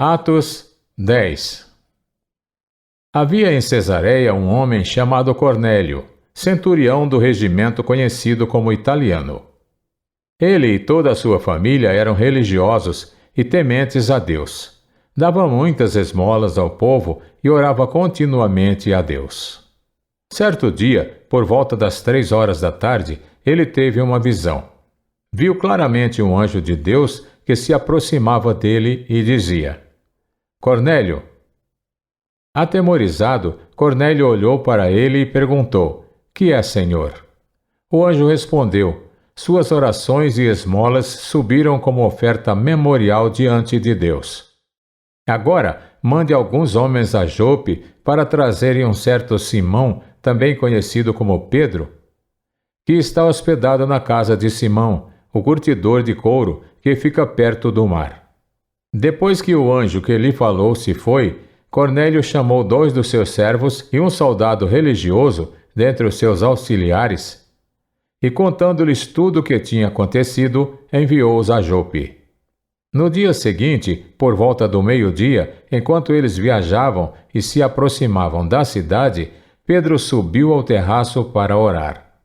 Atos 10. Havia em Cesareia um homem chamado Cornélio, centurião do regimento conhecido como italiano. Ele e toda a sua família eram religiosos e tementes a Deus. Dava muitas esmolas ao povo e orava continuamente a Deus. Certo dia, por volta das 3 horas da tarde, ele teve uma visão. Viu claramente um anjo de Deus que se aproximava dele e dizia: Cornélio. Atemorizado, Cornélio olhou para ele e perguntou: Que é, Senhor? O anjo respondeu: Suas orações e esmolas subiram como oferta memorial diante de Deus. Agora, mande alguns homens a Jope para trazerem um certo Simão, também conhecido como Pedro, que está hospedado na casa de Simão, o curtidor de couro, que fica perto do mar. Depois que o anjo que lhe falou se foi, Cornélio chamou 2 dos seus servos e um soldado religioso dentre os seus auxiliares, e contando-lhes tudo o que tinha acontecido, enviou-os a Jope. No dia seguinte, por volta do meio-dia, enquanto eles viajavam e se aproximavam da cidade, Pedro subiu ao terraço para orar.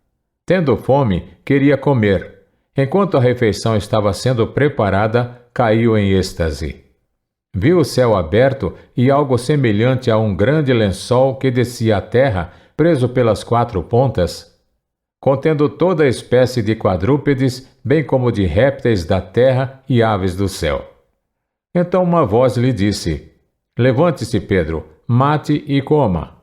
Tendo fome, queria comer. Enquanto a refeição estava sendo preparada, caiu em êxtase. Viu o céu aberto e algo semelhante a um grande lençol que descia à terra, preso pelas 4 pontas, contendo toda a espécie de quadrúpedes, bem como de répteis da terra e aves do céu. Então uma voz lhe disse: Levante-se, Pedro, mate e coma.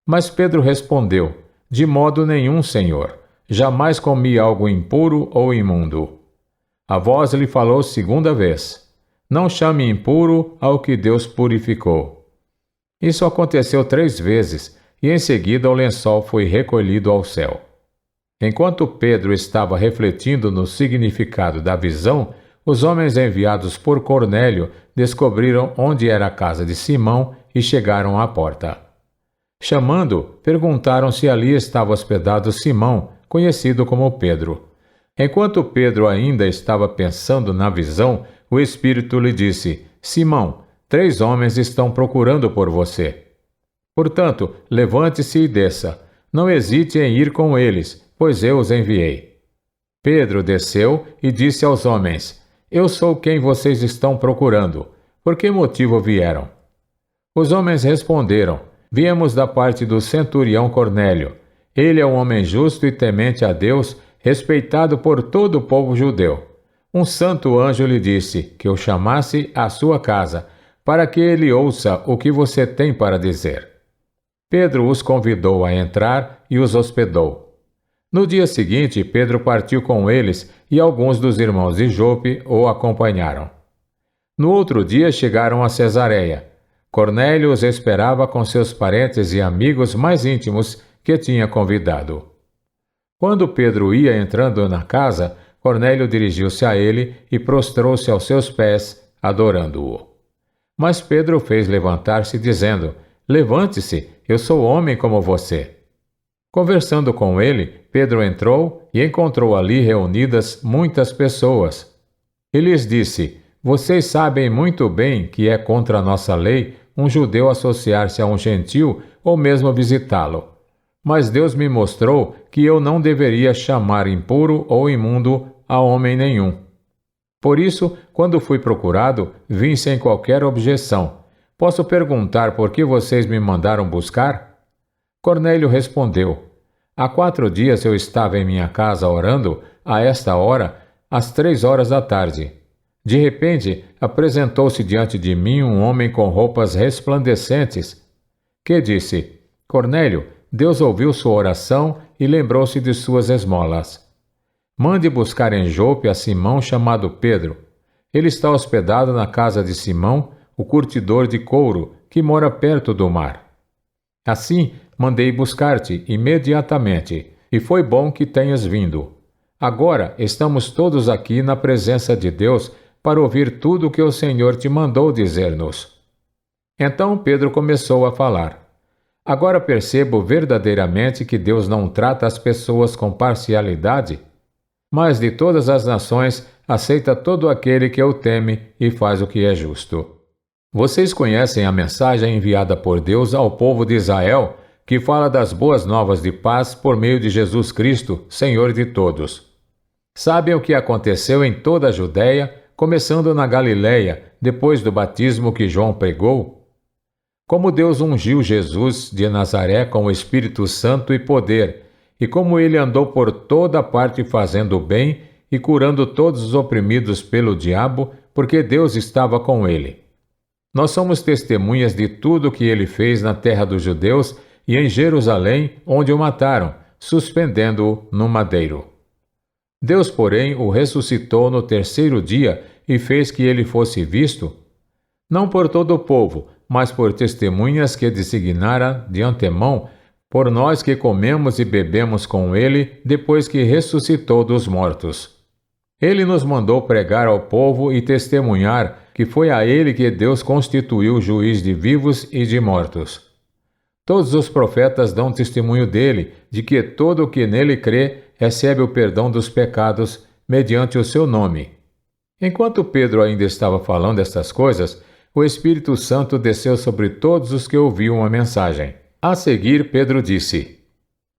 Mas Pedro respondeu: De modo nenhum, Senhor. Jamais comi algo impuro ou imundo. A voz lhe falou segunda vez: Não chame impuro ao que Deus purificou. Isso aconteceu 3 vezes, e em seguida o lençol foi recolhido ao céu. Enquanto Pedro estava refletindo no significado da visão, os homens enviados por Cornélio descobriram onde era a casa de Simão e chegaram à porta. Chamando, perguntaram se ali estava hospedado Simão, conhecido como Pedro. Enquanto Pedro ainda estava pensando na visão, o Espírito lhe disse: Simão, 3 homens estão procurando por você. Portanto, levante-se e desça. Não hesite em ir com eles, pois eu os enviei. Pedro desceu e disse aos homens: Eu sou quem vocês estão procurando. Por que motivo vieram? Os homens responderam: Viemos da parte do centurião Cornélio. Ele é um homem justo e temente a Deus, respeitado por todo o povo judeu. Um santo anjo lhe disse que o chamasse à sua casa, para que ele ouça o que você tem para dizer. Pedro os convidou a entrar e os hospedou. No dia seguinte, Pedro partiu com eles e alguns dos irmãos de Jope o acompanharam. No outro dia chegaram a Cesareia. Cornélio os esperava com seus parentes e amigos mais íntimos que tinha convidado. Quando Pedro ia entrando na casa, Cornélio dirigiu-se a ele e prostrou-se aos seus pés, adorando-o. Mas Pedro fez levantar-se, dizendo: Levante-se, eu sou homem como você. Conversando com ele, Pedro entrou e encontrou ali reunidas muitas pessoas. E lhes disse: Vocês sabem muito bem que é contra a nossa lei um judeu associar-se a um gentil ou mesmo visitá-lo. Mas Deus me mostrou que eu não deveria chamar impuro ou imundo a homem nenhum. Por isso, quando fui procurado, vim sem qualquer objeção. Posso perguntar por que vocês me mandaram buscar? Cornélio respondeu: Há 4 dias eu estava em minha casa orando, a esta hora, às 3 horas da tarde. De repente, apresentou-se diante de mim um homem com roupas resplandecentes, que disse: Cornélio, Deus ouviu sua oração e lembrou-se de suas esmolas. Mande buscar em Jope a Simão chamado Pedro. Ele está hospedado na casa de Simão, o curtidor de couro, que mora perto do mar. Assim, mandei buscar-te imediatamente, e foi bom que tenhas vindo. Agora estamos todos aqui na presença de Deus para ouvir tudo o que o Senhor te mandou dizer-nos. Então Pedro começou a falar: Agora percebo verdadeiramente que Deus não trata as pessoas com parcialidade, mas de todas as nações aceita todo aquele que o teme e faz o que é justo. Vocês conhecem a mensagem enviada por Deus ao povo de Israel, que fala das boas novas de paz por meio de Jesus Cristo, Senhor de todos. Sabem o que aconteceu em toda a Judéia, começando na Galiléia, depois do batismo que João pregou? Como Deus ungiu Jesus de Nazaré com o Espírito Santo e poder, e como ele andou por toda parte fazendo o bem e curando todos os oprimidos pelo diabo, porque Deus estava com ele. Nós somos testemunhas de tudo o que ele fez na terra dos judeus e em Jerusalém, onde o mataram, suspendendo-o no madeiro. Deus, porém, o ressuscitou no terceiro dia e fez que ele fosse visto, não por todo o povo, mas por testemunhas que designara de antemão, por nós que comemos e bebemos com ele depois que ressuscitou dos mortos. Ele nos mandou pregar ao povo e testemunhar que foi a ele que Deus constituiu juiz de vivos e de mortos. Todos os profetas dão testemunho dele, de que todo o que nele crê recebe o perdão dos pecados mediante o seu nome. Enquanto Pedro ainda estava falando estas coisas, o Espírito Santo desceu sobre todos os que ouviam a mensagem. A seguir, Pedro disse: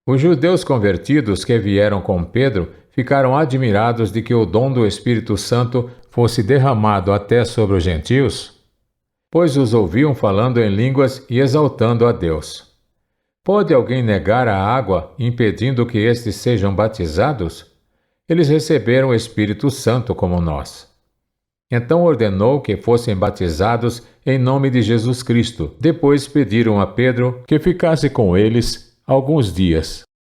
Os judeus convertidos que vieram com Pedro ficaram admirados de que o dom do Espírito Santo fosse derramado até sobre os gentios, pois os ouviam falando em línguas e exaltando a Deus. Pode alguém negar a água, impedindo que estes sejam batizados? Eles receberam o Espírito Santo como nós. Então ordenou que fossem batizados em nome de Jesus Cristo. Depois pediram a Pedro que ficasse com eles alguns dias.